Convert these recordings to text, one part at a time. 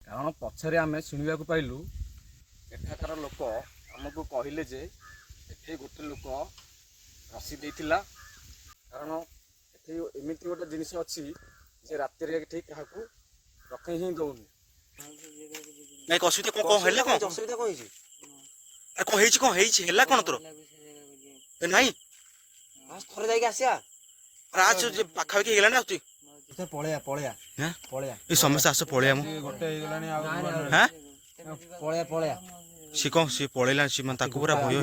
କାରଣ ପଛରେ ଆମେ ଶୁଣିବାକୁ ପାଇଲୁ ଏଠାକାର ଲୋକ ଆମକୁ କହିଲେ ଯେ ଏଠି ଗୋଟେ ଲୋକ ରସି ଦେଇଥିଲା। କାରଣ ଏଠି ଏମିତି ଗୋଟେ ଜିନିଷ ଅଛି ଯେ ରାତିରେ ଏଠି କାହାକୁ ରଖେଇ ହିଁ ଦଉନି। ନାଇଁ ଅସୁବିଧା କଣ କଣ ହେଲା? କଣ ଅସୁବିଧା କଣ ହେଇଛି? ଆରେ କଣ ହେଇଛି ହେଲା କଣ ତୋର? ନାଇଁ ଥରେ ଯାଇକି ଆସିବା। ପାଖାପାଖି ହେଇଗଲାଣି ଆସୁଛି। ପଳେଇବା ପଳେଇବା ପଳେଇବା ଏ ସମସ୍ତେ ଆସ ପଳେଇବା ମୁଁ ଗୋଟେ ହେଇଗଲାଣି ଆଉ ହଁ ପଳେଇବା ପଳେଇବା। ସିଏ ପଳେଇଲା ମାନେ ତାକୁ ପୁରା ଭୟ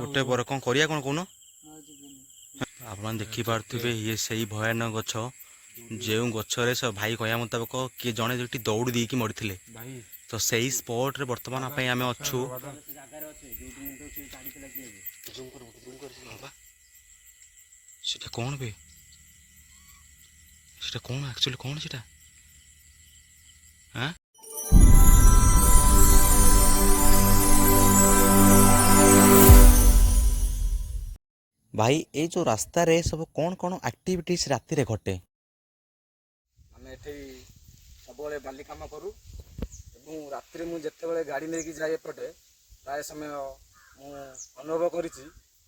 ଗୋଟେ ବର କଣ କରିବା କଣ କହୁନ? ଆପଣ ଦେଖିପାରୁଥିବେ ଇଏ ସେଇ ଭୟାନକ ଗଛ ଯେଉଁ ଗଛରେ ଭାଇ କହିବା ମୁତାବକ କିଏ ଜଣେ ଯୋଉଠି ଦୌଡ଼ି ଦେଇକି ମରିଥିଲେ। ତ ସେଇ ସ୍ପଟରେ ବର୍ତ୍ତମାନ ପାଇଁ ଆମେ ଅଛୁ। ସେଟା କଣ ବେ? ସେଟା କଣ ଆକ୍ଚୁଆଲି କଣ ସେଟା? ହଁ ଭାଇ ଏଇ ଯୋଉ ରାସ୍ତାରେ ସବୁ କଣ ଆକ୍ଟିଭିଟିସ୍ ରାତିରେ ଘଟେ? ଆମେ ଏଠି ସବୁବେଳେ ବାଲି କାମ କରୁ ଏବଂ ରାତିରେ ମୁଁ ଯେତେବେଳେ ଗାଡ଼ି ନେଇକି ଯାଏ ଏପଟେ ପ୍ରାୟ ସମୟ ମୁଁ ଅନୁଭବ କରିଛି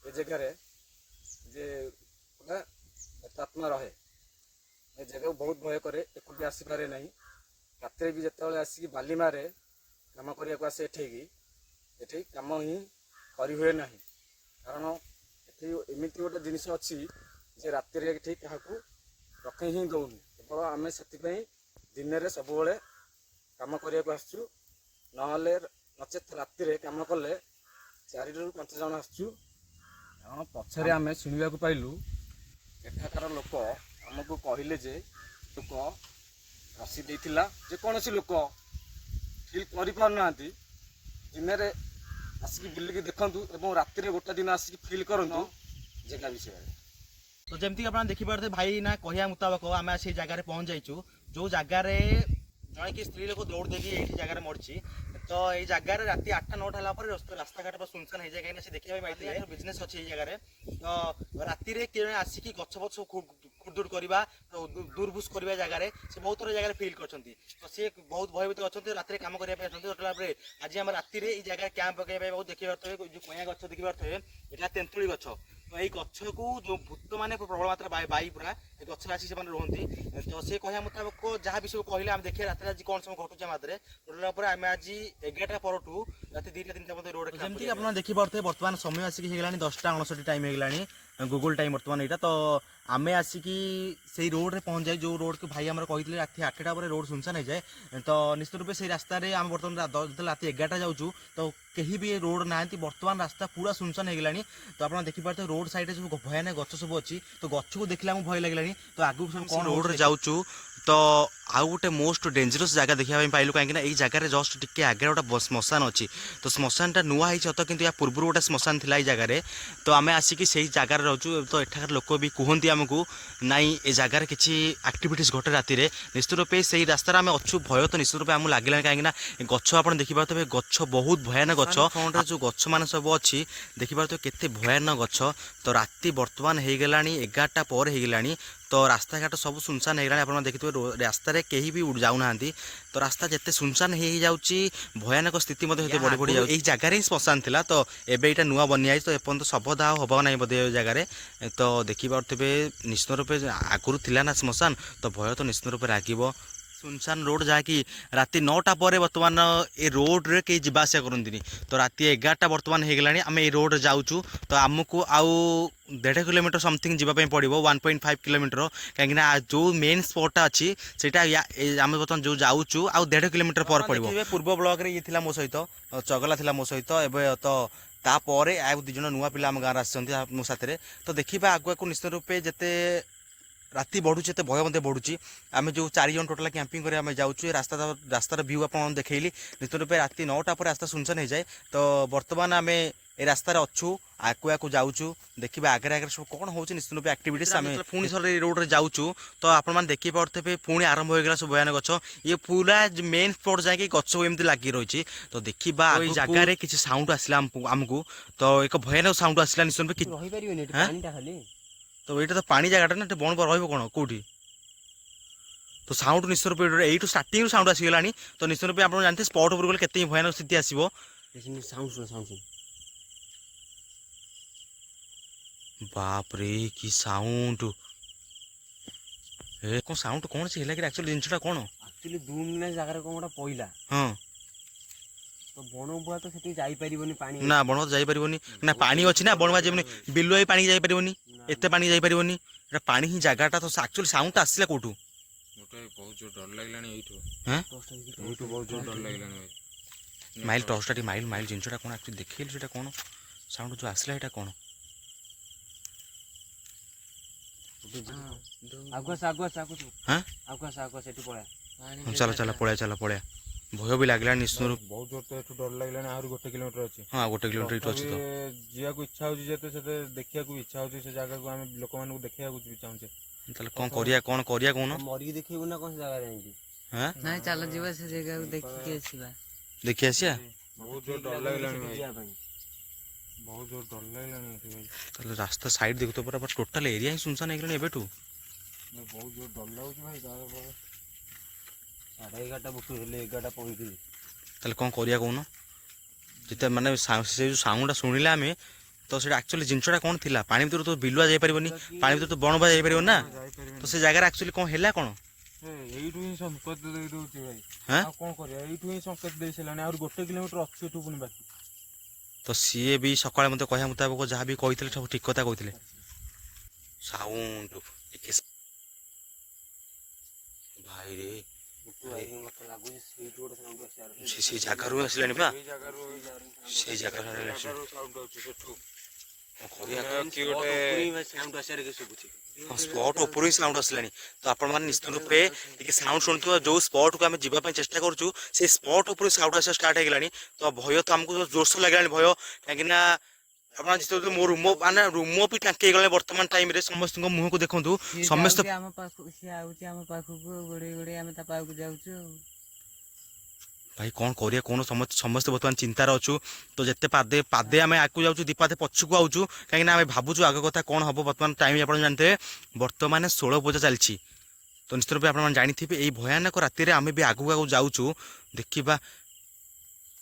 ଏ ଜାଗାରେ ଯେ ପୁରା ପ୍ରେତାତ୍ମା ରହେ। ଏ ଜାଗାକୁ ବହୁତ ଭୟ କରେ, ଏକୁଟିଆ ଆସିପାରେ ନାହିଁ। ରାତିରେ ବି ଯେତେବେଳେ ଆସିକି ବାଲି ମାରେ କାମ କରିବାକୁ ଆସେ ଏଠି କାମ ହିଁ କରିହୁଏ ନାହିଁ। କାରଣ ଏଠି ଏମିତି ଗୋଟେ ଜିନିଷ ଅଛି ଯେ ରାତିରେ ଏଠି କାହାକୁ ରଖେଇ ହିଁ ଦଉନି। କେବଳ ଆମେ ସେଥିପାଇଁ ଦିନରେ ସବୁବେଳେ କାମ କରିବାକୁ ଆସୁଛୁ, ନହେଲେ ନଚେତ୍ ରାତିରେ କାମ କଲେ 4ରୁ 5 ଜଣ ଆସୁଛୁ। କାରଣ ପଛରେ ଆମେ ଶୁଣିବାକୁ ପାଇଲୁ ଏଠାକାର ଲୋକ ଆମକୁ କହିଲେ ଯେ ଲୋକ ରସି ଦେଇଥିଲା। ଯେକୌଣସି ଲୋକ ଫିଲ୍ କରିପାରୁନାହାନ୍ତି, ଦିନରେ ଆସିକି ବୁଲିକି ଦେଖନ୍ତୁ ଏବଂ ରାତିରେ ଗୋଟେ ଦିନ ଆସିକି ଫିଲ୍ କରନ୍ତୁ ଜାଗା ବିଷୟରେ। ତ ଯେମିତି ଆପଣ ଦେଖିପାରୁଥିବେ ଭାଇ ନା କହିବା ମୁତାବକ ଆମେ ସେଇ ଜାଗାରେ ପହଞ୍ଚି ଯାଇଛୁ ଯୋଉ ଜାଗାରେ ଜଣେ କି ସ୍ତ୍ରୀ ଲୋକ ଦୌଡ଼ି ଦେଇକି ଏଇଠି ଜାଗାରେ ମରିଛି। ତ ଏଇ ଜାଗାରେ ରାତି 8-9 ହେଲା ପରେ ରାସ୍ତାଘାଟ ସୁନସାନ ହେଇଯାଏ, କାହିଁକିନା ସେ ଦେଖିବା ପାଇଁ ପାଇଥିଲେ ବିଜନେସ୍ ଅଛି ଏଇ ଜାଗାରେ। ତ ରାତିରେ କିଏ ଆସିକି ଗଛ ଫଛ ଖୁର୍ଦୁଡ କରିବା ଦୁର୍ବୁସ କରିବା ଜାଗାରେ ସେ ବହୁତ ଥର ଜାଗାରେ ଫିଲ୍ କରିଛନ୍ତି। ତ ସେ ବହୁତ ଭୟଭୀତ ଅଛନ୍ତି, ରାତିରେ କାମ କରିବା ପାଇଁ ଅଛନ୍ତି। ପରେ ଆଜି ଆମେ ରାତିରେ ଏଇ ଜାଗାରେ କ୍ୟାମ୍ପ ପକେଇବା ପାଇଁ ବହୁତ ଦେଖିପାରୁଥିବେ ଯୋଉ କଇଁଆ ଗଛ ଦେଖିପାରୁଥିବେ, ଏଇଟା ତେନ୍ତୁଳି ଗଛ। ତ ଏଇ ଗଛକୁ ଯୋଉ ଭୂତ ମାନେ ପ୍ରବଳ ମାତ୍ରା ବାଇ ପୁରା ଏ ଗଛରେ ଆସିକି ସେମାନେ ରୁହନ୍ତି। ତ ସେ କହିବା ମୁତାବକ ଯାହା ବି ସବୁ କହିଲେ ଆମେ ଦେଖିବା ରାତିରେ ଆଜି କଣ ସବୁ ଘଟୁଛି ଆମ ହାତରେ। ଟୋଟାଲ ପରେ ଆମେ ଆଜି 11ଟା ପରଠୁ ରାତି 2-3ଟା ପର୍ଯ୍ୟନ୍ତ ରୋଡ ଯେମିତି ଆପଣ ଦେଖିପାରୁଥିବେ ବର୍ତ୍ତମାନ ସମୟ ଆସିକି ହେଇଗଲାଣି 10ଟା 59 ଟାଇମ ହେଇଗଲାଣି ଗୁଗଲ ଟାଇମ ବର୍ତ୍ତମାନ ଏଇଟା। ତ ଆମେ ଆସିକି ସେଇ ରୋଡରେ ପହଞ୍ଚାଇ ଯୋଉ ରୋଡକୁ ଭାଇ ଆମର କହିଥିଲେ ରାତି 8ଟା ପରେ ରୋଡ ସୁନସାନ ହେଇଯାଏ। ତ ନିଶ୍ଚିତ ରୂପେ ସେଇ ରାସ୍ତାରେ ଆମେ ବର୍ତ୍ତମାନ ଯେତେବେଳେ ରାତି 11ଟା ଯାଉଛୁ ତ କେହି ବି ରୋଡ ନାହାନ୍ତି। ବର୍ତ୍ତମାନ ରାସ୍ତା ପୁରା ସୁନସାନ ହେଇଗଲାଣି। ତ ଆପଣ ଦେଖିପାରୁଥିବେ ରୋଡ ସାଇଡରେ ସବୁ ଭୟାନକ ଗଛ ସବୁ ଅଛି। ତ ଗଛକୁ ଦେଖିଲେ ଆମକୁ ଭୟ ଲାଗିଲାଣି। ତ ଆଗକୁ ସବୁ କଣ ରୋଡରେ ଯାଉଛୁ ତ ଆଉ ଗୋଟେ ମୋଷ୍ଟ ଡେଞ୍ଜରସ୍ ଜାଗା ଦେଖିବା ପାଇଁ ପାଇଲୁ, କାହିଁକିନା ଏଇ ଜାଗାରେ ଜଷ୍ଟ ଟିକେ ଆଗରେ ଗୋଟେ ଶ୍ମଶାନ ଅଛି। ତ ଶ୍ମଶାନଟା ନୂଆ ହେଇଛି ସତ, କିନ୍ତୁ ୟା ପୂର୍ବରୁ ଗୋଟେ ଶ୍ମଶାନ ଥିଲା ଏଇ ଜାଗାରେ। ତ ଆମେ ଆସିକି ସେଇ ଜାଗାରେ ରହୁଛୁ। ତ ଏଠାକାର ଲୋକ ବି କୁହନ୍ତି ଆମକୁ ନାଇଁ ଏ ଜାଗାରେ କିଛି ଆକ୍ଟିଭିଟିସ୍ ଘଟେ ରାତିରେ। ନିଶ୍ଚିତ ରୂପେ ସେଇ ରାସ୍ତାରେ ଆମେ ଅଛୁ, ଭୟ ତ ନିଶ୍ଚିତ ରୂପେ ଆମକୁ ଲାଗିଲାନି, କାହିଁକିନା ଗଛ ଆପଣ ଦେଖିପାରୁଥିବେ ଗଛ ବହୁତ ଭୟାନକ ଗଛ। ଫ୍ରଣ୍ଟରେ ଯୋଉ ଗଛ ମାନେ ସବୁ ଅଛି ଦେଖିପାରୁଥିବେ କେତେ ଭୟାନକ ଗଛ। ତ ରାତି ବର୍ତ୍ତମାନ ହେଇଗଲାଣି 11ଟା ପରେ ହେଇଗଲାଣି। ତ ରାସ୍ତାଘାଟ ସବୁ ସୁନସାନ ହେଇଗଲାଣି। ଆପଣ ଦେଖିଥିବେ ରାସ୍ତାରେ କେହି ବି ଯାଉନାହାନ୍ତି। ତ ରାସ୍ତା ଯେତେ ସୁନସାନ ହେଇଯାଉଛି ଭୟାନକ ସ୍ଥିତି ମଧ୍ୟ ସେତେ ବଢି ବଢି ଯାଉଛି। ଏଇ ଜାଗାରେ ହିଁ ଶ୍ମଶାନ ଥିଲା, ତ ଏବେ ଏଇଟା ନୂଆ ବନିଯାଇଛି। ତ ଏପର୍ଯ୍ୟନ୍ତ ଶବଦାହ ହବ ନାହିଁ ବୋଧେ ଏ ଜାଗାରେ। ତ ଦେଖିପାରୁଥିବେ ନିଶ୍ଚିତ ରୂପେ ଆଗରୁ ଥିଲା ନା ଶ୍ମଶାନ, ତ ଭୟ ତ ନିଶ୍ଚିତ ରୂପେ ଲାଗିବ। ସୁନସାନ ରୋଡ ଯାହାକି ରାତି 9ଟା ପରେ ବର୍ତ୍ତମାନ ଏ ରୋଡରେ କେହି ଯିବା ଆସିବା କରନ୍ତିନି। ତ ରାତି 11ଟା ବର୍ତ୍ତମାନ ହେଇଗଲାଣି, ଆମେ ଏଇ ରୋଡରେ ଯାଉଛୁ। ତ ଆମକୁ ଆଉ 1.5 କିଲୋମିଟର ସମଥିଙ୍ଗ ଯିବା ପାଇଁ ପଡ଼ିବ, 1.5 କିଲୋମିଟର। କାହିଁକିନା ଯେଉଁ ମେନ୍ ସ୍ପଟଟା ଅଛି ସେଇଟା ଆମେ ବର୍ତ୍ତମାନ ଯେଉଁ ଯାଉଛୁ ଆଉ 1.5 କିଲୋମିଟର ପରେ ପଡ଼ିବ। ପୂର୍ବ ବ୍ଲକରେ ଇଏ ଥିଲା ମୋ ସହିତ, ଚଗଲା ଥିଲା ମୋ ସହିତ। ଏବେ ତ ତାପରେ ଆଉ 2 ଜଣ ନୂଆ ପିଲା ଆମ ଗାଁରେ ଆସିଛନ୍ତି ମୋ ସାଥିରେ। ତ ଦେଖିବା ଆଗୁଆକୁ ନିଶ୍ଚିତ ରୂପେ ଯେତେ ରାତି ବଢ଼ୁଛି ଏତେ ଭୟ ମଧ୍ୟ ବଢ଼ୁଛି। ଆମେ ଯେଉଁ 4 ଜଣ ଟୋଟାଲ କ୍ୟାମ୍ପିଂ କରି ଆମେ ଯାଉଛୁ, ଏ ରାସ୍ତାର ଭିଉ ଆପଣ ଦେଖେଇଲି। ନିଶ୍ଚିତ ରୂପେ ରାତି 9ଟା ପରେ ରାସ୍ତା ସୁନସାନ ହେଇଯାଏ। ତ ବର୍ତ୍ତମାନ ଆମେ ଏ ରାସ୍ତାରେ ଅଛୁ, ଆଗୁଆକୁ ଯାଉଛୁ। ଦେଖିବା ଆଗରେ ସବୁ କ'ଣ ହେଉଛି ନିଶ୍ଚିତ ରୂପେ ଆକ୍ଟିଭିଟିସ୍। ଆମେ ପୁଣି ଥରେ ଏ ରୋଡ଼ରେ ଯାଉଛୁ। ତ ଆପଣମାନେ ଦେଖିପାରୁଥିବେ ପୁଣି ଆରମ୍ଭ ହୋଇଗଲା ସବୁ ଭୟାନକ ଗଛ। ଇଏ ପୁରା ମେନ୍ ସ୍ପଟ୍ ଯାଇକି ଗଛ ଏମିତି ଲାଗି ରହିଛି। ତ ଦେଖିବା ଏଇ ଜାଗାରେ କିଛି ସାଉଣ୍ଡ ଆସିଲା ଆମକୁ। ତ ଏକ ଭୟାନକ ସାଉଣ୍ଡ ଆସିଲା ନିଶ୍ଚିତ ରୂପେ। ରହିପାରିବନି ଏଠି ପାଣିଟା ଖାଲି। ତ ଏଇଟା ତ ପାଣି ଜାଗାଟା ନା, ବଣ ରହିବ କ'ଣ କୋଉଠି? ତ ସାଉଣ୍ଡ ନିଶ୍ଚିତ ରୂପେ ଏଇଠୁ ଷ୍ଟାର୍ଟିଂରୁ ସାଉଣ୍ଡ ଆସିଗଲାଣି। ତ ନିଶ୍ଚିତ ରୂପେ ଆପଣ ଜାଣିଥିବେ ସ୍ପଟ୍ ଉପରକୁ ଗଲେ କେତେ ଭୟାନକ ସ୍ଥିତି ଆସିବ। ସାଉଣ୍ଡ ଶୁଣ ସାଉଣ୍ଡ ଶୁଣ। ବାପରେ କି ସାଉଣ୍ଡ, ଏ କଣ ସାଉଣ୍ଡ କଣ ସେ ହେଲା କି ଆକ୍ଚୁଆଲି ଜିନିଷଟା କଣ? ଆକ୍ଚୁଆଲି ଦୁମ୍ ନା ଜାଗାରେ କଣ ଗୋଟେ ପଇଲା। ହଁ ତ ବଣବୁଆ ତ ସେଠିକି ଯାଇପାରିବନି ପାଣି। ନା ବଣ ଯାଇପାରିବନି ନା ପାଣି ଅଛି ନା ବଣବା ଯେମିତି ବିଲୁଆ ପାଣିକି ଯାଇପାରିବନି, ଏତେ ପାଣିକି ଯାଇପାରିବନି। ଏଟା ପାଣି ହିଁ ଜାଗାଟା ତ ଆକ୍ଚୁଆଲି ସାଉଣ୍ଡଟା ଆସିଲା କୋଉଠୁ? ଗୋଟେ ବହୁତ ଜୋର ଡର ଲାଗିଲାଣି ଏଇଠୁ। ହଁ ଏଇଠୁ ବହୁତ ଜୋର ଡର ଲାଗିଲାଣି ଭାଇ। ମାଇଲ ଟର୍ଚଟା ଟିକେ ମାଇଲ ଜିନିଷଟା କଣ ଆକ୍ଚୁଆଲି ଦେଖେଇଲୁ, ସେଟା କଣ ସାଉଣ୍ଡ ଯୋଉ ଆସିଲା ଏଇଟା କଣ? ଆଗୁଆ ସେଠି ପଳା। ଚାଲ ଚାଲ ପଳେଇବା ପଳେଇବା। ଭୟ ବି ଲାଗିଲାଣି ନିଶ୍ଚିତ। ବହୁତ ଜୋର ତ ଏଠୁ ଡର ଲାଗିଲାଣି। ଆହୁରି 1 କିଲୋମିଟର ଅଛି। ହଁ 1 କିଲୋମିଟର ଏଇଠୁ ଅଛି ତ। ଯିବାକୁ ଇଚ୍ଛା ହଉଛି ଯେତେ ସେତେ ଦେଖିବାକୁ ଇଚ୍ଛା ହଉଛି ସେ ଜାଗାକୁ। ଆମେ ଲୋକମାନଙ୍କୁ ଦେଖିବାକୁ ବି ଚାହୁଁଛେ। ତାହେଲେ କଣ କରିବା କହୁନ? ମରିକି ଦେଖିବୁ ନା କଣ ସେ ଜାଗାରେ ଯାଇକି? ହଁ ନାଇଁ ଚାଲ ଯିବା ସେ ଜାଗାକୁ ଦେଖିକି ଆସିବା। ଦେଖି ଆସିବା। ବହୁତ ଜୋର ଡର ଲାଗିଲାଣି ଭାଇ। ବହୁତ ଜୋର ଡର ଲାଗିଲାଣି ଏଠି ଭାଇ। ତାହେଲେ ରାସ୍ତା ସାଇଡ୍ ଦେଖୁଥିବ ପୁରା ଟୋଟାଲ ଏରିଆ ହିଁ ସୁନସାନ ହେଇଗଲାଣି ଏବେଠୁ। ବହୁତ ଜୋର ଡର ଲାଗୁଛି ଭାଇ। ସାଢ଼େ 11ଟା ବୁଟୁ ହେଲେ 11ଟା 35। ତାହେଲେ କଣ କରିବା କହୁନ? ଯେତେ ମାନେ ସେ ଯୋଉ ସାଉଣ୍ଡଟା ଶୁଣିଲେ ଆମେ, ତ ସେଇଟା ଆକ୍ଚୁଆଲି ଜିନିଷଟା କଣ ଥିଲା? ପାଣି ଭିତରୁ ତ ବିଲୁଆ ଯାଇପାରିବନି, ପାଣି ଭିତରୁ ତ ବଣବା ଯାଇପାରିବନି ନା। ତ ସେ ଜାଗାରେ ଆକ୍ଚୁଆଲି କଣ ହେଲା କଣ? ଏଇଠୁ ହିଁ ସଂକେତ ଦେଇ ଦଉଛି ଭାଇ। ହାଁ ଆଉ କଣ କରିବା? ଏଇଠୁ ହିଁ ସଂକେତ ଦେଇ ସାରିଲାଣି। ଆହୁରି 1 କିଲୋମିଟର ଅଛି ଏଠୁ ପୁଣି ବାକି। ତ ସିଏ ବି ସକାଳେ ମୋତେ କହିବା ମୁତାବକ ଯାହା ବି କହିଥିଲେ ସବୁ ଠିକ କଥା କହିଥିଲେ। ସାଉଣ୍ଡ ଭାଇରେ ସେ ଜାଗାରୁ ଆସିଲାଣି ବା। ସେଇ ଜାଗାରୁ ସ୍ପଟ ଉପରୁ ହିଁ ସାଉଣ୍ଡ ଆସିଲାଣି। ତ ଆପଣମାନେ ନିଶ୍ଚିତ ରୂପେ ଟିକେ ସାଉଣ୍ଡ ଶୁଣୁଥିବା ଯୋଉ ସ୍ପଟକୁ ଆମେ ଯିବା ପାଇଁ ଚେଷ୍ଟା କରୁଛୁ, ସେଇ ସ୍ପଟ ଉପରୁ ସାଉଣ୍ଡ ଆସିବା ଷ୍ଟାର୍ଟ ହେଇଗଲାଣି। ତ ଭୟ ତ ଆମକୁ ଜୋରସୋର ଲାଗିଲାଣି ଭୟ, କାହିଁକି ନା ଆପଣ ଯେତେବେଳେ ମୋ ରୁମ ବି ଟାଙ୍କି ହେଇଗଲାଣି ବର୍ତ୍ତମାନ ଟାଇମରେ। ସମସ୍ତଙ୍କ ମୁହଁକୁ ଦେଖନ୍ତୁ, ସମସ୍ତେ ଆମ ପାଖକୁ, ସିଏ ଆଉଛି ଆମ ପାଖକୁ, ଗୋଡେଇ ଗୋଡେଇ ଆମେ ତା ପାଖକୁ ଯାଉଛୁ ଆଉ। ଭାଇ କଣ କରିବା କହୁନ? ସମସ୍ତେ ବର୍ତ୍ତମାନ ଚିନ୍ତାରେ ଅଛୁ। ତ ଯେତେ ପାଦେ ଆମେ ଆଗକୁ ଯାଉଛୁ, 2 ପାଦେ ପଛକୁ ଆଉଛୁ, କାହିଁକିନା ଆମେ ଭାବୁଛୁ ଆଗ କଥା କଣ ହବ। ବର୍ତ୍ତମାନ ଟାଇମ ଆପଣ ଜାଣିଥିବେ ବର୍ତ୍ତମାନ 16 ପୂଜା ଚାଲିଛି। ତ ନିଶ୍ଚିତ ରୂପେ ଆପଣମାନେ ଜାଣିଥିବେ ଏଇ ଭୟାନକ ରାତିରେ ଆମେ ବି ଆଗକୁ ଯାଉଛୁ। ଦେଖିବା,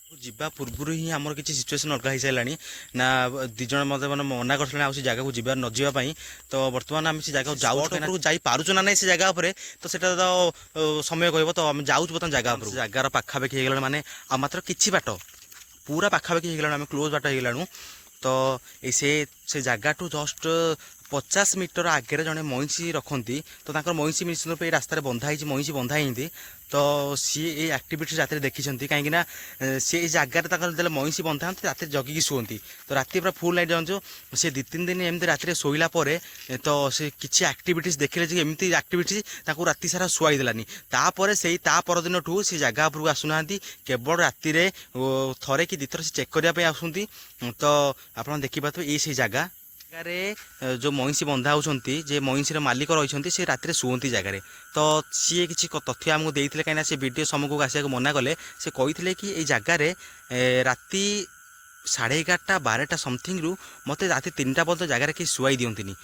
ଯିବା ପୂର୍ବରୁ ହିଁ ଆମର କିଛି ସିଚୁଏସନ ଅଲଗା ହେଇସାରିଲାଣି। ନା 2 ଜଣ ମୋତେ ମାନେ ମନା କରିଥିଲେ ଆଉ ସେ ଜାଗାକୁ ନ ଯିବା ପାଇଁ। ତ ବର୍ତ୍ତମାନ ଆମେ ସେ ଜାଗାକୁ ଯାଉଛୁ, ଯାଇପାରୁଛୁ ନା ନାଇଁ ସେ ଜାଗା ଉପରେ, ତ ସେଟା ତ ସମୟ କହିବ। ତ ଆମେ ଯାଉଛୁ ବର୍ତ୍ତମାନ ଜାଗା ଉପରକୁ। ଜାଗାର ପାଖାପାଖି ହେଇଗଲାଣି, ମାନେ ଆଉ ମାତ୍ର କିଛି ବାଟ, ପୁରା ପାଖାପାଖି ହେଇଗଲାଣି, ଆମେ କ୍ଲୋଜ ବାଟ ହେଇଗଲାଣୁ। ତ ଏଇ ସେ ଜାଗାଠୁ ଜଷ୍ଟ 50 ମିଟର ଆଗରେ ଜଣେ ମଇଁଷି ରଖନ୍ତି। ତ ତାଙ୍କର ମଇଁଷି ନିଶ୍ଚିତ ରୂପେ ଏଇ ରାସ୍ତାରେ ବନ୍ଧା ହେଇଛି, ମଇଁଷି ବନ୍ଧା ହେଇନ୍ତି। ତ ସିଏ ଏଇ ଆକ୍ଟିଭିଟି ରାତିରେ ଦେଖିଛନ୍ତି, କାହିଁକିନା ସେ ଏଇ ଜାଗାରେ ତାଙ୍କର ଯେତେବେଳେ ମଇଁଷି ବନ୍ଧାନ୍ତି ରାତିରେ ଜଗିକି ଶୁଅନ୍ତି। ତ ରାତି ପୁରା ଫୁଲ୍ ନାଇଟ୍ ଜାଣିଛୁ, ସେ 2-3 ଦିନ ଏମିତି ରାତିରେ ଶୋଇଲା ପରେ ତ ସେ କିଛି ଆକ୍ଟିଭିଟିସ୍ ଦେଖିଲେ ଯେ ଏମିତି ଆକ୍ଟିଭିଟିସ୍ ତାଙ୍କୁ ରାତି ସାରା ଶୁଆଇ ଦେଲାନି। ତାପରେ ତା ପରଦିନଠୁ ସେ ଜାଗା ଉପରକୁ ଆସୁନାହାନ୍ତି। କେବଳ ରାତିରେ ଥରେ କି 2 ଥର ସେ ଚେକ୍ କରିବା ପାଇଁ ଆସୁଛନ୍ତି। ତ ଆପଣ ଦେଖିପାରୁଥିବେ ଏଇ ସେଇ ଜାଗାରେ ଯୋଉ ମଇଁଷି ବନ୍ଧା ହଉଛନ୍ତି, ଯେ ମଇଁଷିର ମାଲିକ ରହିଛନ୍ତି, ସେ ରାତିରେ ଶୁଅନ୍ତି ଜାଗାରେ। ତ ସିଏ କିଛି ତଥ୍ୟ ଆମକୁ ଦେଇଥିଲେ, କାହିଁକିନା ସେ ଭିଡ଼ିଓ ସମ୍ମୁଖକୁ ଆସିବାକୁ ମନା କଲେ। ସେ କହିଥିଲେ କି ଏଇ ଜାଗାରେ ରାତି 11:30 12ଟା ସମଥିଙ୍ଗରୁ ମୋତେ ରାତି 3ଟା ପର୍ଯ୍ୟନ୍ତ ଜାଗାରେ କେହି ଶୁଆଇ ଦିଅନ୍ତିନି।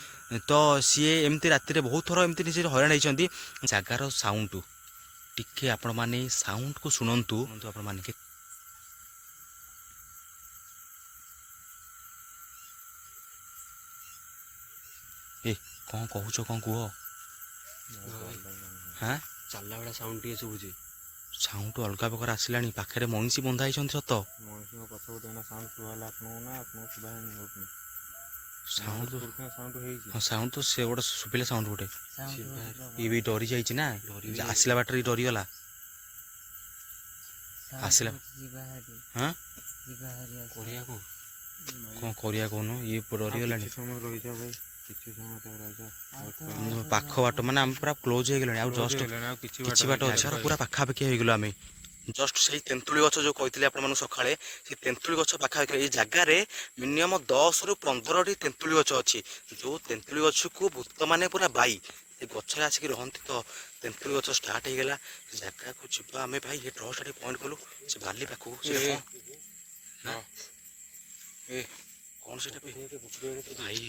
ତ ସିଏ ଏମିତି ରାତିରେ ବହୁତ ଥର ଏମିତି ନିଜେ ହଇରାଣ ହେଇଛନ୍ତି। ଜାଗାର ସାଉଣ୍ଡ ଟିକେ ଆପଣମାନେ ସାଉଣ୍ଡକୁ ଶୁଣନ୍ତୁ ଆପଣମାନେ। ଏ କଣ କହୁଛ, କଣ କୁହ? ହାଁ ଚାଲିଲା ବେଳେ ସାଉଣ୍ଡ ଟିକେ ଶୁଭୁଛି। ସାଉଣ୍ଡ ଅଲଗା ପ୍ରକାର ଆସିଲାଣି। ପାଖରେ ମଇଁଷି ବନ୍ଧା ହେଇଛନ୍ତି ସତ। ମଣିଷଙ୍କ ପଛପଟେ ଏଇନା ସାଉଣ୍ଡ ଶୁଭା ହେଲା ଆପଣଙ୍କୁ ନା ଆପଣଙ୍କୁ ଶୁଭା ହେଇନି? ସାଉଣ୍ଡ ସାଉଣ୍ଡ ହେଇଛି। ହଁ ସାଉଣ୍ଡ ତ ସେ ଗୋଟେ ଶୁଭିଲା ସାଉଣ୍ଡ ଗୋଟେ। ଇଏ ବି ଡରି ଯାଇଛି ନା, ଆସିଲା ବାଟରେ ଡରିଗଲା। ଆସିଲା ହଁ କରିବାକୁ କଣ କରିବା କହୁନ? ଇଏ ଡରିଗଲାଣି। କିଛି ସମୟ ରହିଯାଅ ଭାଇ, କିଛି ସମୟ ରହିଯାଅ। ପାଖ ବାଟ ମାନେ ଆମେ ପୁରା କ୍ଲୋଜ ହେଇଗଲାଣି। ଆଉ ଜଷ୍ଟ ଆଉ କିଛି ବାଟ ଅଛି, ପୁରା ପାଖାପାଖି ହେଇଗଲୁ ଆମେ। ଜଷ୍ଟ ସେଇ ତେନ୍ତୁଳି ଗଛ ଯୋଉ କହିଥିଲି ଆପଣମାନଙ୍କୁ ସକାଳେ, ସେଇ ତେନ୍ତୁଳି ଗଛ ପାଖାପାଖି ଏଇ ଜାଗାରେ ମିନିମମ 10ରୁ 15ଟି ତେନ୍ତୁଳି ଗଛ ଅଛି। ଯୋଉ ତେନ୍ତୁଳି ଗଛକୁ ଭୂତମାନେ ପୁରା ବାଇ ସେ ଗଛରେ ଆସିକି ରହନ୍ତି। ତ ତେନ୍ତୁଳି ଗଛ ଷ୍ଟାର୍ଟ ହେଇଗଲା, ସେ ଜାଗାକୁ ଯିବା ଆମେ। ଭାଇ ଏ ଟର୍ଚ୍ଚଟା ଟିକେ ପଏଣ୍ଟ କଲୁ ସେ ବାଲି ପାଖକୁ। ସେଟା କଣ ସେଟା ଭାଇ?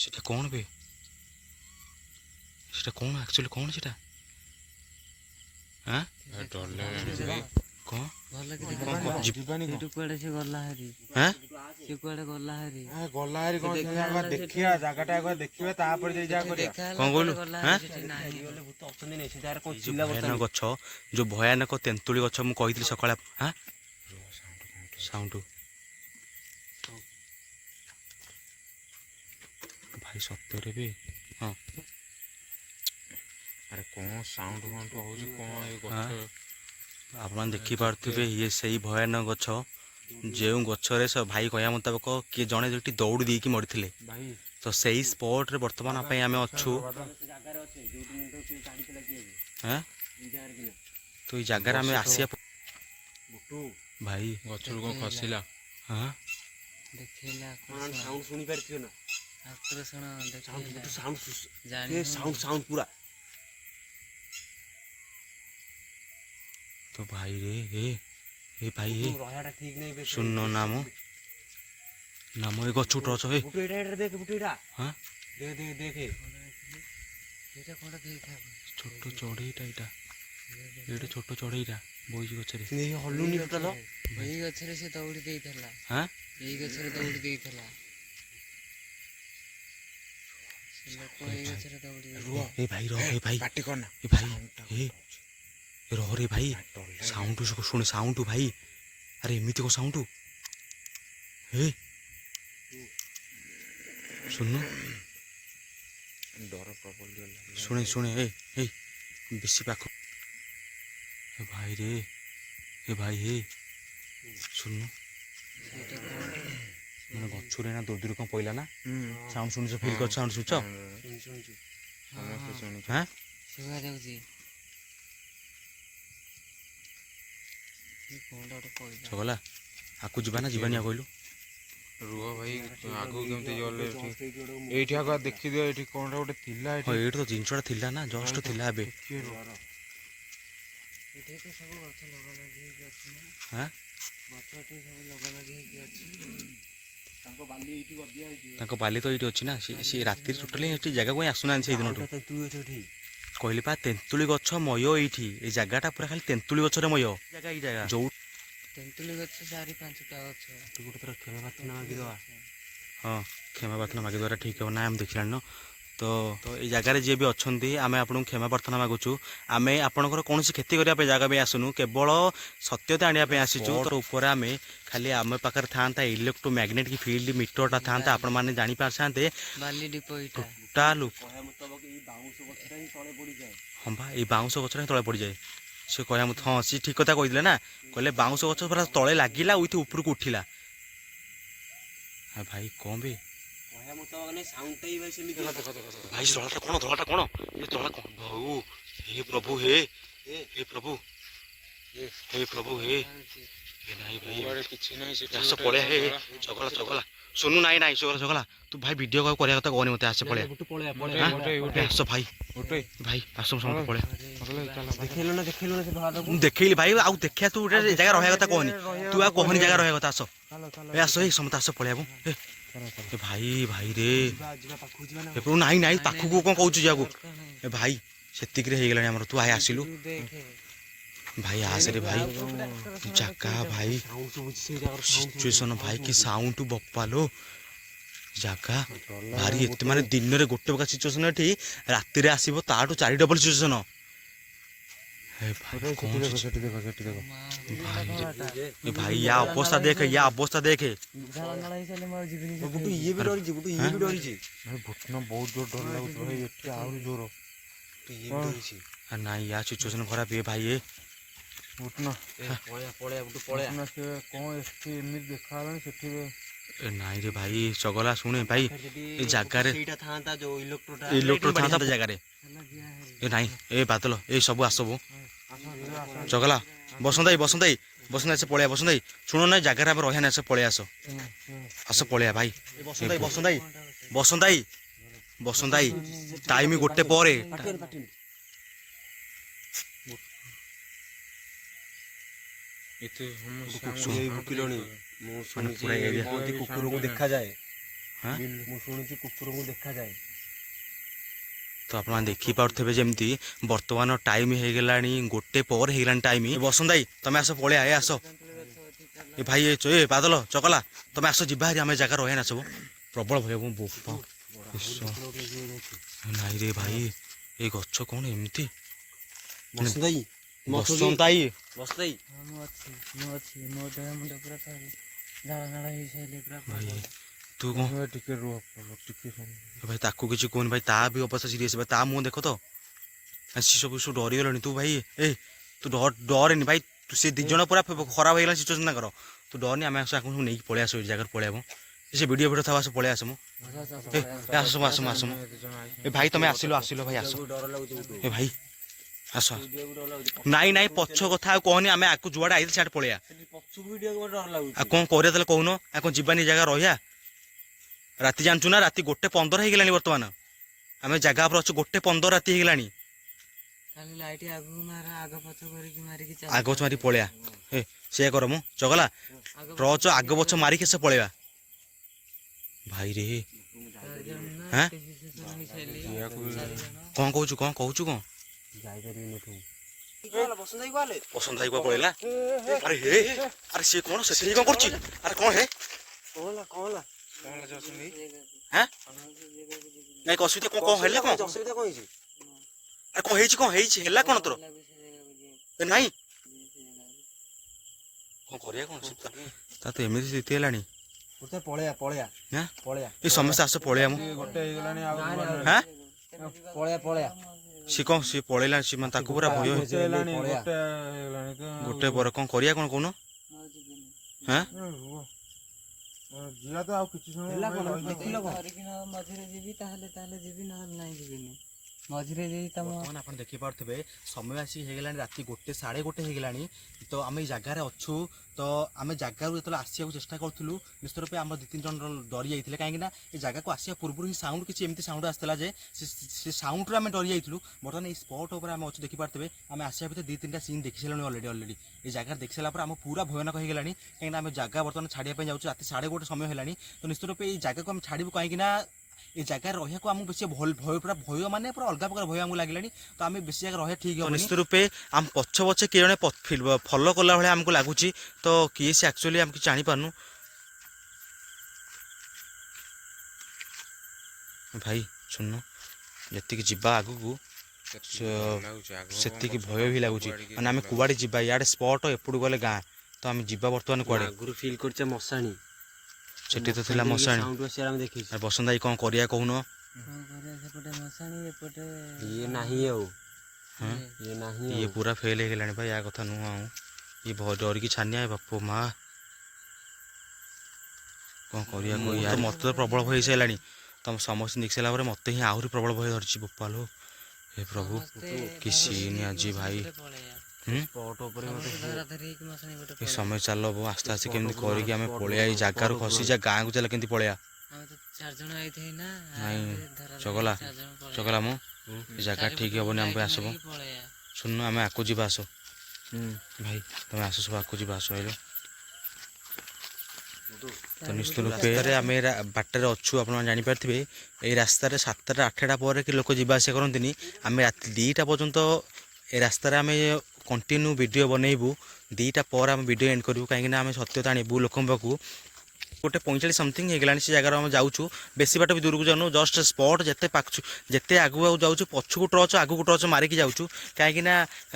ସେଟା କଣ ବେ? ସେଟା କ'ଣ ଆକ୍ଚୁଆଲି କ'ଣ ସେଟା? ଆଁ ଡର ଲାଗିଲାଣି ଭାଇ। କ'ଣ ଭଲ କି ଯିବାନି ସେଇଠୁ କୁଆଡେ ସେ ଗଲା ହାରି ଆଁ ସେ କୁଆଡେ ଗଲା ହାରି ଗଲା ହାରି କ'ଣ ଦେଖିବା ଜାଗାଟା ଆଗ ଦେଖିବା ତାପରେ ଯାଇ ଯାହା କରିବା। ଦେଖା କ'ଣ କହିଲୁ? ଗଲା ଆଁ? ହାରି ସେଠି ନାହିଁ। ଭୂତ ଅଛନ୍ତି ନାଇଁ ସେ ଜାଗାରେ କ'ଣ ଯୋଉ ଚିଲ୍ଲା ଭୟାନକ ଗଛ, ଯୋଉ ଭୟାନକ ତେନ୍ତୁଳି ଗଛ ମୁଁ କହିଥିଲି ସକାଳେ। ଆଁ ସାଉଣ୍ଡ ଭାଇ ସତରେ ବି। ହଁ ଆରେ କ'ଣ ସାଉଣ୍ଡ ଫାଉଣ୍ଡ ହଉଛି କ'ଣ ଏ ଗଛ? ଆପଣମାନେ ଦେଖିପାରୁଥିବେ ଇଏ ସେଇ ଭୟାନକ ଗଛ ଯେଉଁ ଗଛରେ ଭାଇ କହିବା ମୁତାବକ କିଏ ଜଣେ ଯୋଉଠି ଦୌଡ଼ି ଦେଇକି ମରିଥିଲେ। ଭାଇ ତ ସେଇ ସ୍ପଟରେ ବର୍ତ୍ତମାନ ପାଇଁ ଆମେ ଅଛୁ। ଆଁ ତ ଏଇ ଜାଗାରେ ଆମେ ଆସିବା ଭାଇ ଗଛରୁ କ'ଣ ଖସିଲା? ହଁ ଦେଖେଇଲା ସାଉଣ୍ଡ ଶୁଣିପାରିଥିବେ ନା? ଆକର୍ଷଣ ଦେଖେଇଲା ସାଉଣ୍ଡ ଜାଣି ସାଉଣ୍ଡ ପୁରା ତ ଭାଇ ରେ ଏ ଭାଇ ରହିବାଟା ଠିକ ନାହିଁ ବେଶୀ। ଶୂନ ନାମ ନାମ ଏ ଗଛ ଟଚ ହେ ବୁଟୁ ଏଇଟା ଦେଖ ବୁଟୁ ଏଇଟା ହଁ ଦେଖେ ଏଇଟା କ'ଣ ଦେଖା ଛୋଟ ଚଢ଼େଇଟା ଏଇଟା ଏଇଟା ଛୋଟ ଚଢ଼େଇଟା ବଇଛି ଗଛରେ। ହଲୁନି ଟୋଟାଲ। ଏଇ ଗଛରେ ସେ ଦୌଡ଼ି ଦେଇଥିଲା ହଁ ଏଇ ଗଛରେ ଦୌଡ଼ି ଦେଇଥିଲା ସେ ଲୋକ ଏଇ ଗଛରେ ଦୌଡ଼ି ଦେଇଥିଲା। ଏ ଭାଇ ରହ ଏ ଭାଇ ପାଟି କରନା। ଏ ଭାଇ ଏ ରହ ରେ ଭାଇ ସାଉଣ୍ଡ ଶୁଣେ ସାଉଣ୍ଡ ଭାଇ। ଆରେ ଏମିତି କ'ଣ ସାଉଣ୍ଡ ହେ ଶୁଣୁ ଡର ପ୍ରବଳ ଶୁଣେ ଶୁଣେ ଏ ବେଶୀ ପାଖ ଏ ଭାଇ ରେ ଏ ଭାଇ ଶୁଣୁ ମାନେ ଗଛରେ ନା ଦୂର ଦୂର କ'ଣ ପଇଲା ନା ସାଉଣ୍ଡ ଶୁଣୁଛ ଫିଲ୍ କରୁଛ ସାଉଣ୍ଡ ଶୁଣୁଛ ସମସ୍ତେ ଶୁଣୁଛୁ। ହଁ ଶୁଭା ଯାଉଛି କ'ଣଟା ଗୋଟେ କହିଲା ଚଗଲା ଆକୁ ଯିବା ନା ଯିବାନି କହିଲୁ? ରୁହ ଭାଇ ଆଗକୁ କେମିତି ଗଲେ ଏଇଠି ଆଗ ଦେଖିଦିଅ ଏଇଠି କ'ଣଟା ଗୋଟେ ଥିଲା ହଁ ଏଇଠି। ଏଇଠି ତ ଜିନିଷଟା ଥିଲା ନା ଜଷ୍ଟ ଥିଲା ଏବେ। ଟିକେ ରୁହ। ଏଠି ତ ସବୁ ଗଛ ଲଗାଲଗି ହେଇକି ଅଛି ନା ହଁ ଗଛ ଏଠି ସବୁ ଲଗାଲଗି ହେଇକି ଅଛି। ତାଙ୍କ ବାଲି ତ ଏଇଠି ଅଛି ନା ସେ ରାତିରେ ଟୋଟାଲି ଏଠି ଜାଗାକୁ ହିଁ ଆସୁନାହାନ୍ତି ସେଇଦିନଠୁ। କହିଲି ପା ତେନ୍ତୁଳି ଗଛ ମୟ ଏଇଠି ଏ ଜାଗାଟା ପୁରା ଖାଲି ତେନ୍ତୁଳି ଗଛରେ ମୟ ଜାଗା ଏଇ ଜାଗା ଯୋଉ ତେନ୍ତୁଳି ଗଛ 4-5ଟା ଗଛ ତୁ ଗୋଟେ ଥର କ୍ଷମା ପ୍ରାର୍ଥନା ମାଗିଦେବା। ହଁ କ୍ଷମା ପ୍ରାର୍ଥନା ମାଗିବା ଦ୍ୱାରା ଠିକ୍ ହେବ ନା ଆମେ ଦେଖିଲାଣି ନା। ତ ଏଇ ଜାଗାରେ ଯିଏ ବି ଅଛନ୍ତି ଆମେ ଆପଣଙ୍କୁ କ୍ଷମା ପ୍ରାର୍ଥନା ମାଗୁଛୁ। ଆମେ ଆପଣଙ୍କର କୌଣସି କ୍ଷତି କରିବା ପାଇଁ ଜାଗା ପାଇଁ ଆସୁନୁ, କେବଳ ସତ୍ୟତା ଆଣିବା ପାଇଁ ଆସିଛୁ। ତ ଉପରେ ଆମେ ଖାଲି ଆମ ପାଖରେ ଥାନ୍ତା ଇଲେକ୍ଟ୍ରୋ ମ୍ୟାଗ୍ନେଟିକ୍ ଫିଲ୍ଡ ମିଟରଟା ଥାନ୍ତା ଆପଣମାନେ ଜାଣିପାରିଥାନ୍ତେ ବାଲି ଡିପୋ ଏଇଟା ଟୋଟାଲ। କହିବା ମୁତାବକ ଏଇ ବାଉଁଶ ଗଛଟା ହିଁ ତଳେ ପଡ଼ିଯାଏ। ହଁ ବା ଏଇ ବାଉଁଶ ଗଛଟା ହିଁ ତଳେ ପଡ଼ିଯାଏ। ସେ କହିବା ମତେ ହଁ ସେ ଠିକ୍ କଥା କହିଥିଲେ ନା, କହିଲେ ବାଉଁଶ ଗଛ ପୁରା ତଳେ ଲାଗିଲା ଉଇଥି ଉପରକୁ ଉଠିଲା। ଭାଇ କ'ଣ ବେ କହିବା ମୁତାବକ ନାଇଁ ସାଉଣ୍ଡଟା ହିଁ ଭାଇ ସେମିତି। ଭାଇ ଧଳାଟା କ'ଣ ଏ ଧଳା କ'ଣ ହଉ ହେ ପ୍ରଭୁ ହେ ପ୍ରଭୁ ହେ ପ୍ରଭୁ ହେ ନାଇଁ ଭାଇ କୁଆଡେ କିଛି ନାହିଁ ସେଠି ଆସ ଗୋଟେ ପଳେଆ ହେ ଜଙ୍ଗଲ। ଚଗଲା ଶୁଣୁ ନାଇଁ ଚଗଲା ତୁ ଭାଇ ଭିଡ଼ିଓ କଲ୍ କରିବା କଥା କହନି ମତେ ଆସେ ପଳେଆ ଆସ ଭାଇ ଭାଇ ଆସ ସମସ୍ତେ ପଳେଆ। ଦେଖେଇଲ ନା ସେ ଧଳାଟାକୁ। ମୁଁ ଦେଖେଇଲି ଭାଇ ଆଉ ଦେଖିଆ ତୁ ଗୋଟେ ଜାଗା ରହିବା କଥା କହନି, ତୁ ଆଉ କହନି ଜାଗା ରହିବା କଥା। ଆସ ଏ ଆସ ଏଇ ସମସ୍ତେ ଆସ ପଳେଇବୁ। ଏ ଭାଇ ରେ ଯିବା ପାଖକୁ ଯିବା ନା। ଏ ପ୍ରଭୁ ନାଇଁ ପାଖକୁ କ'ଣ କହୁଛୁ ଯିବାକୁ? ଏ ଭାଇ ସେତିକିରେ ହେଇଗଲାଣି ଆମର, ତୁ ଆଇ ଆସିଲୁ ଦେଖେ ଭାଇ ଆସରେ ଭାଇ ଜାଗା ଭାଇ ସାଉଣ୍ଡ ଶୁଭୁଛି ସେଇ ଜାଗାର ସିଚୁଏସନ ଭାଇ କି ସାଉଣ୍ଡ ବପାଲୋ ଜାଗା ଭାରି ଏତେ ମାନେ ଦିନରେ ଗୋଟେ ପ୍ରକାର ସିଚୁଏସନ ଏଠି ରାତିରେ ଆସିବ ତାଠୁ 4 ଡବଲ ସିଚୁଏସନ। ଭାଇ ୟା ଅବସ୍ଥା ଦେଖେ ଝାଳ ନାଳ ହେଇସାରିଲେ ମୁଁ ଆଉ ଯିବିନି ବୁଟୁ ଇଏ ବି ଡରିଛି ବୁଟୁ ଇଏ ବି ଡରିଛି। ଭାଇ ଭୂତନ ବହୁତ ଜୋର ଡର ଲାଗୁଛି ଭାଇ ଏଠି ଆହୁରି ଜୋର। ଇଏ ବି ଡରିଛି। ନାଇଁ ୟା ସିଚୁଏସନ ଖରାପ ଏ ଭାଇ ଭୂତନ ପଳେଆ ବୁଟୁ ପଳେଆ। ଭୂତନ ସେ କ'ଣ ଏଠି ଏମିତି ଦେଖାହେଲାଣି ସେଠି ନାଇଁ ରେ ଭାଇ ଚଗଲା ଶୁଣେ ଭାଇ ଏ ଜାଗାରେ ସେଇଟା ଥାନ୍ତା ଯୋଉ ଇଲେକ୍ଟ୍ରୋଟା ଇଲେକ୍ଟ୍ରୋ ଥାନ୍ତା ଜାଗାରେ ଏ ନାଇଁ ଏ ବାଦଲ ଏଇ ସବୁ ଆସବୁ ଚଗଲା ବସନ୍ତାଇ ଆସ ପଳେଆ ବସନ୍ତାଇ ଶୁଣ ନାଇଁ ଜାଗାରେ ଆମେ ରହିବା ଆସ ପଳେଇ ଆସ ପଳେଆ ଭାଇ ବସନ୍ତାଇ ଟାଇମ ଗୋଟେ ପରେ ଏତେ ଭୁକିଲଣି। ମୁଁ ମାନେ ପୁରା ଶୁଣିଛି ଏରିଆ କହନ୍ତି କୁକୁରଙ୍କୁ ଦେଖାଯାଏ। ହଁ? ମୁଁ ଶୁଣିଛି କୁକୁରଙ୍କୁ ଦେଖାଯାଏ। ତ ଆପଣମାନେ ଦେଖିପାରୁଥିବେ ଯେମିତି ବର୍ତ୍ତମାନ ଟାଇମ୍ ହେଇଗଲାଣି 1 ପରେ ହେଇଗଲାଣି ଟାଇମ୍। ବସନ୍ତ ଭାଇ ତମେ ଆସ ପଳେଆ ଏ ଆସ ଏ ଭାଇ ଏ ବାଦଲ ଚକଲା ତମେ ଆସ ଯିବା ହାରି ଆମେ ଜାଗା ରହିବା ନା ସବୁ ପ୍ରବଳ ଭୟ ବୋପା ନାଇଁ ରେ ଭାଇ ଏ ଗଛ କଣ ଏମିତି ବସନ୍ତ ଭାଇ ମୁଁ ଅଛି ମୋ ଦେହ ମୁଣ୍ଡ ପୁରା ଝାଳ ଝାଳ ହେଇସାରିଲେ ପୁରା ଭାଇ ତୁ କଣ ଟିକେ ରୁହ ଟିକେ ଭାଇ ତାକୁ କିଛି କହୁନି ଭାଇ ତା ବି ଅବସ୍ଥା ସିରିୟସ୍ ଭାଇ ତା ମୁହଁ ଦେଖ ତ ସେ ସବୁ ଡରିଗଲେଣି ତୁ ଭାଇ ତୁ ଡରେନି ଭାଇ ସେ 2 ଜଣ ପୁରା ଖରାପ ହେଇଗଲାଣି ସିଚୁଏସନ୍ ତାଙ୍କର ତୁ ଡରନି ଆମେ ଆସ ଆକୁ ନେଇକି ପଳେଇ ଆସ ଏଇ ଜାଗାରେ ପଳେଇବ ସେ ଭିଡ଼ିଓ ଥାଉ ଆସ ପଳେଇ ଆସ ମୁଁ ଆସ ଏ ଭାଇ ତମେ ଆସିଲ ଭାଇ ଆସ ଏ ଭାଇ ଆସ ନାଇଁ ପଛ କଥା ଆଉ କହନି ଆମେ ଆକୁ ଯୁଆଡ଼େ ଆଇଥିଲେ ସିଆଡ଼େ ପଳେଇବା ଆଉ କଣ କରିବା ତାହେଲେ କହୁନ ଆଉ କଣ ଯିବାନି ଜାଗା ରହିବା ରାତି ଜାଣିଛୁ ନା ରାତି 1:15 ହେଇଗଲାଣି ବର୍ତ୍ତମାନ ଆମେ ଜାଗା ଉପରେ ଅଛୁ 1:15 ରାତି ହେଇଗଲାଣି ଖାଲି ଲାଇଟ୍ ଆଗକୁ ମାର ଆଗ ପଛ କରିକି ମାରିକି ଆଗ ପଛ ମାରି ପଳେଇବା ସେଇଆ କର ମୁଁ ଚଗଲା ଟର୍ଚ୍ଚ ଆଗ ପଛ ମାରିକି ସେ ପଳେଇବା ଭାଇ ରେ କଣ କହୁଛୁ କଣ ବସନ୍ତ ଭାଇ କୁଆ ପଳେଇଲା ଆରେ ସିଏ କଣ ସେଠି କଣ କରୁଛି ଆରେ କଣ ହେ ନାଇଁ ଅସୁବିଧା କଣ ହେଲା କଣ ଅସୁବିଧା କଣ ହେଇଛି ଆରେ କଣ ହେଇଛି ହେଲା କଣ ତୋର ନାଇଁ କଣ କରିବା କଣ ତା ତ ଏମିତି ସ୍ଥିତି ହେଲାଣି ପଳେଇବା ଏ ସମସ୍ତେ ଆସ ପଳେଇବା ମୁଁ ଗୋଟେ ହେଇଗଲାଣି ଆଉ ପଳେଇବା ସିଏ କଣ ସିଏ ପଳେଇଲା ସିଏ ମାନେ ତାକୁ ପୁରା ଭୟ ହେଇଗଲାଣି ଗୋଟେ ପରେ କଣ କରିବା କଣ କହୁନ ଯିବା ତ ଆଉ କିଛି ସମୟ ଧରିକି ମଝିରେ ଯିବି ତାହେଲେ ଯିବି ନହେଲେ ନାହିଁ ଯିବିନି ମଝିରେ ଯିବି ତମ ବର୍ତ୍ତମାନ ଆପଣ ଦେଖିପାରୁଥିବେ ସମୟ ଆସି ହେଇଗଲାଣି ରାତି 1 ସାଢ଼େ 1 ହେଇଗଲାଣି ତ ଆମେ ଏଇ ଜାଗାରେ ଅଛୁ ତ ଆମେ ଜାଗାରୁ ଯେତେବେଳେ ଆସିବାକୁ ଚେଷ୍ଟା କରୁଥିଲୁ ନିଶ୍ଚିତ ରୂପେ ଆମର 2-3 ଜଣ ଡରି ଯାଇଥିଲେ କାହିଁକି ନା ଏ ଜାଗାକୁ ଆସିବା ପୂର୍ବରୁ ହିଁ ସାଉଣ୍ଡ କିଛି ଏମିତି ସାଉଣ୍ଡ ଆସିଥିଲା ଯେ ସେ ସାଉଣ୍ଡରୁ ଆମେ ଡରି ଯାଇଥିଲୁ ବର୍ତ୍ତମାନ ଏଇ ସ୍ପଟ୍ ଉପରେ ଆମେ ଅଛୁ ଦେଖିପାରୁଥିବେ ଆମେ ଆସିବା ଭିତରେ 2-3ଟା ସିନ୍ ଦେଖି ସାରିଲୁଣି ଅଲରେଡ଼ି এই ଜାଗାରେ ଦେଖି ସାରିଲା ପରେ ଆମ ପୁରା ଭୟାନକ ହେଇଗଲାଣି କାହିଁକିନା ଆମେ ଜାଗା ବର୍ତ୍ତମାନ ଛାଡ଼ିବା ପାଇଁ ଯାଉଛୁ ରାତି 1:30 ସମୟ ହେଲାଣି ତ ନିଶ୍ଚିତ ରୂପେ ଏଇ ଜାଗାକୁ ଆମେ ଛାଡ଼ିବୁ କାହିଁକି ନା এই জায়গায় রহিয়াକୁ ଆମକୁ ବେଶୀ ଭୟ ମାନେ ପୁରା ଅଲଗା ପ୍ରକାର ଭୟ ଆମକୁ ଲାଗିଲାଣି ତ ଆମେ ବେଶୀ ଜାଗା ରହିବା ଠିକ୍ ହେବ ନିଶ୍ଚିତ ରୂପେ ଆମ ପଛେ କିଏ ଜଣେ ଫଲୋ କଲା ଭଳିଆ ଆମକୁ ଲାଗୁଛି ତ କିଏ ସେ ଆକ୍ଚୁଆଲି ଆମେ କିଛି ଜାଣିପାରୁନୁ ଭାଇ ଶୁଣୁନ ଯେତିକି ଯିବା ଆଗକୁ ସେତିକି ଭୟ ବି ଲାଗୁଛି ମାନେ ଆମେ କୁଆଡ଼େ ଯିବା ଇଆଡ଼େ ସ୍ପଟ୍ ଏପଟୁ ଗଲେ ଗାଁ ତ ଆମେ ଯିବା ବର୍ତ୍ତମାନ କୁଆଡ଼େ ଆଗରୁ ଫିଲ୍ କରୁଛେ ମଶାଣି ସେଠି ତ ଥିଲା ମଶାଣି ଆମେ ଦେଖିଛୁ ବସନ୍ତ ଭାଇ କଣ କରିବା କହୁନ ସେପଟେ ମଶାଣି ଏପଟେ ଇଏ ନାହିଁ ଆଉ ଇଏ ପୁରା ଫେଲ୍ ହେଇଗଲାଣି ଭାଇ ୟା କଥା ନୁହଁ ଆଉ ଇଏ ଡରିକି ଛାନିଆ ବାପ ମା କଣ କରିବା ମତେ ତ ପ୍ରବଳ ଭୟ ହେଇସାରିଲାଣି ତମ ସମସ୍ତେ ଦେଖି ସାରିଲା ପରେ ମତେ ହିଁ ଆହୁରି ପ୍ରବଳ ଭୟ ଧରିଛି ବୋପାଲୋ ହେ ପ୍ରଭୁ କି ସିନ୍ ଆଜି ଭାଇ ଏ ସମୟ ଚାଲ ଆସ୍ତେ ଆସ୍ତେ କେମିତି କରିକି ଆମେ ପଳେଇବା ଏଇ ଜାଗାରୁ ଖସିଯା ଗାଁକୁ ଚାଲ କେମିତି ପଳେଇବା ନାଇଁ ଚଗଲା ମୁଁ ଏ ଜାଗା ଠିକ୍ ହବନି ଆମ ପାଇଁ ଆସିବ ଶୁଣୁନ ଆମେ ଆକୁ ଯିବା ଆସ ଭାଇ ତମେ ଆସ ସବୁ ଆକୁ ଯିବା ଆସ ଭାଇ ତ ନିଶ୍ଚିତ ରୂପେ ଆମେ ବାଟରେ ଅଛୁ ଆପଣମାନେ ଜାଣିପାରିଥିବେ ଏଇ ରାସ୍ତାରେ 7ଟା 8ଟା ପରେ କି ଲୋକ ଯିବା ଆସିବା କରନ୍ତିନି ଆମେ ରାତି 2ଟା ପର୍ଯ୍ୟନ୍ତ ଏ ରାସ୍ତାରେ ଆମେ କଣ୍ଟିନ୍ୟୁ ଭିଡ଼ିଓ ବନେଇବୁ 2ଟା ପରେ ଆମେ ଭିଡ଼ିଓ ଏଣ୍ଡ କରିବୁ କାହିଁକିନା ଆମେ ସତ୍ୟତା ଆଣିବୁ ଲୋକଙ୍କ ପାଖକୁ 1:45 ସମଥିଙ୍ଗ ହେଇଗଲାଣି ସେ ଜାଗାରେ ଆମେ ଯାଉଛୁ ବେଶୀ ବାଟ ବି ଦୂରକୁ ଯାଉନୁ ଜଷ୍ଟ ସ୍ପଟ୍ ଯେତେ ଆଗକୁ ଯାଉଛୁ ପଛକୁ ଟର୍ଚ୍ଚ ଆଗକୁ ଟର୍ଚ୍ଚ ମାରିକି ଯାଉଛୁ କାହିଁକିନା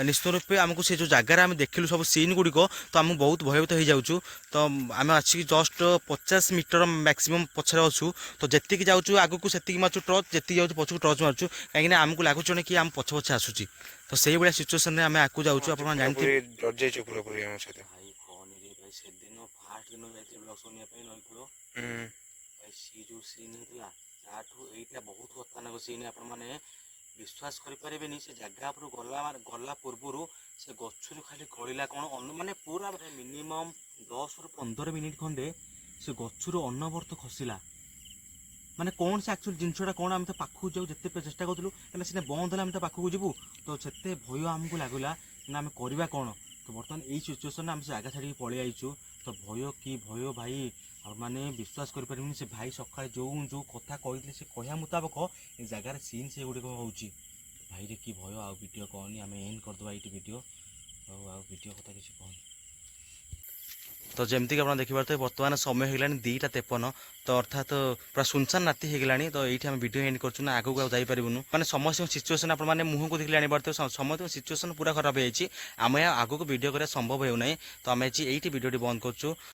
ନିଶ୍ଚିତ ରୂପେ ଆମକୁ ସେ ଯେଉଁ ଜାଗାରେ ଆମେ ଦେଖିଲୁ ସବୁ ସିନ୍ ଗୁଡ଼ିକ ତ ଆମକୁ ବହୁତ ଭୟଭୀତ ହେଇଯାଉଛୁ ତ ଆମେ ଆସିକି ଜଷ୍ଟ 50 ମିଟର ମ୍ୟାକ୍ସିମମ୍ ପଛରେ ଅଛୁ ତ ଯେତିକି ଯାଉଛୁ ଆଗକୁ ସେତିକି ମାରୁଛୁ ଟର୍ଚ୍ଚ ଯେତିକି ଯାଉଛୁ ପଛକୁ ଟର୍ଚ୍ଚ ମାରୁଛୁ କାହିଁକିନା ଆମକୁ ଲାଗୁଛି କି ଆମ ପଛେ ଆସୁଛି ତ ସେଇଭଳିଆ ସିଚୁଏସନରେ ଆମେ ଆଗକୁ ଯାଉଛୁ ଆପଣ ଜାଣିଥିବେ ଡରିଯାଇଛୁ ପୁରାପୁରି ଆମ ସହିତ ସେଦିନ ଫାର୍ଷ୍ଟ ଦିନ ଯାଇଥିଲି ବ୍ଲଗ ଶୁଣିବା ପାଇଁ ନଈକୂଳ ଭାଇ ସିଏ ଯେଉଁ ସିନ୍ ହେଇଥିଲା ତାଠୁ ଏଇଟା ବହୁତ ଖତରନାକ ସିନ୍ ଆପଣମାନେ ବିଶ୍ୱାସ କରିପାରିବେନି ସେ ଜାଗା ଉପରୁ ଗଲା ପୂର୍ବରୁ ସେ ଗଛରୁ ଖାଲି ଗଳିଲା କ'ଣ ମାନେ ପୁରା ମିନିମମ୍ 10ରୁ 15 ମିନିଟ୍ ଖଣ୍ଡେ ସେ ଗଛରୁ ଅନବରତ ଖସିଲା ମାନେ କ'ଣ ସେ ଆକ୍ଚୁଆଲି ଜିନିଷଟା କ'ଣ ଆମେ ତା ପାଖକୁ ଯାଉ ଯେତେ ଚେଷ୍ଟା କରୁଥିଲୁ କାହିଁକିନା ସେଟା ବନ୍ଦ ହେଲେ ଆମେ ତା ପାଖକୁ ଯିବୁ ତ ସେତେ ଭୟ ଆମକୁ ଲାଗିଲା ନା ଆମେ କରିବା କ'ଣ ତ ବର୍ତ୍ତମାନ ଏଇ ସିଚୁଏସନରେ ଆମେ ସେ ଜାଗା ଛାଡ଼ିକି ପଳେଇ ଆଇଛୁ ତ ଭୟ ଭାଇ ଆଉ ମାନେ ବିଶ୍ୱାସ କରିପାରିବୁନି ସେ ଭାଇ ସକାଳେ ଯୋଉ କଥା କହିଥିଲେ ସେ କହିବା ମୁତାବକ ଏ ଜାଗାରେ ସିନ୍ ସେଗୁଡ଼ିକ ହେଉଛି। ଭାଇରେ କି ଭୟ, ଆଉ ଭିଡ଼ିଓ କହନି, ଆମେ ଏଣ୍ଡ କରିଦେବା ଏଇଠି ଭିଡ଼ିଓ। ଆଉ ଭିଡ଼ିଓ କଥା କିଛି କହନି। ତ ଯେମିତିକି ଆପଣ ଦେଖିପାରୁଥିବେ ବର୍ତ୍ତମାନ ସମୟ ହେଇଗଲାଣି 2:53, ତ ଅର୍ଥାତ୍ ପୁରା ସୁନସାନ ରାତି ହେଇଗଲାଣି। ତ ଏଇଠି ଆମେ ଭିଡ଼ିଓ ଏଣ୍ଡ କରୁଛୁ ନା, ଆଗକୁ ଆଉ ଯାଇପାରିବୁନୁ। ମାନେ ସମସ୍ତଙ୍କ ସିଚୁଏସନ୍ ଆପଣମାନେ ମୁହଁକୁ ଦେଖିଲେ ଜାଣିପାରୁଥିବେ, ସମସ୍ତଙ୍କ ସିଚୁଏସନ୍ ପୁରା ଖରାପ ହେଇଯାଇଛି। ଆମେ ଆଗକୁ ଭିଡ଼ିଓ କରିବା ସମ୍ଭବ ହେଉନାହିଁ। ତ ଆମେ ଆଜି ଏଇଠି ଭିଡ଼ିଓଟି ବନ୍ଦ କରୁଛୁ।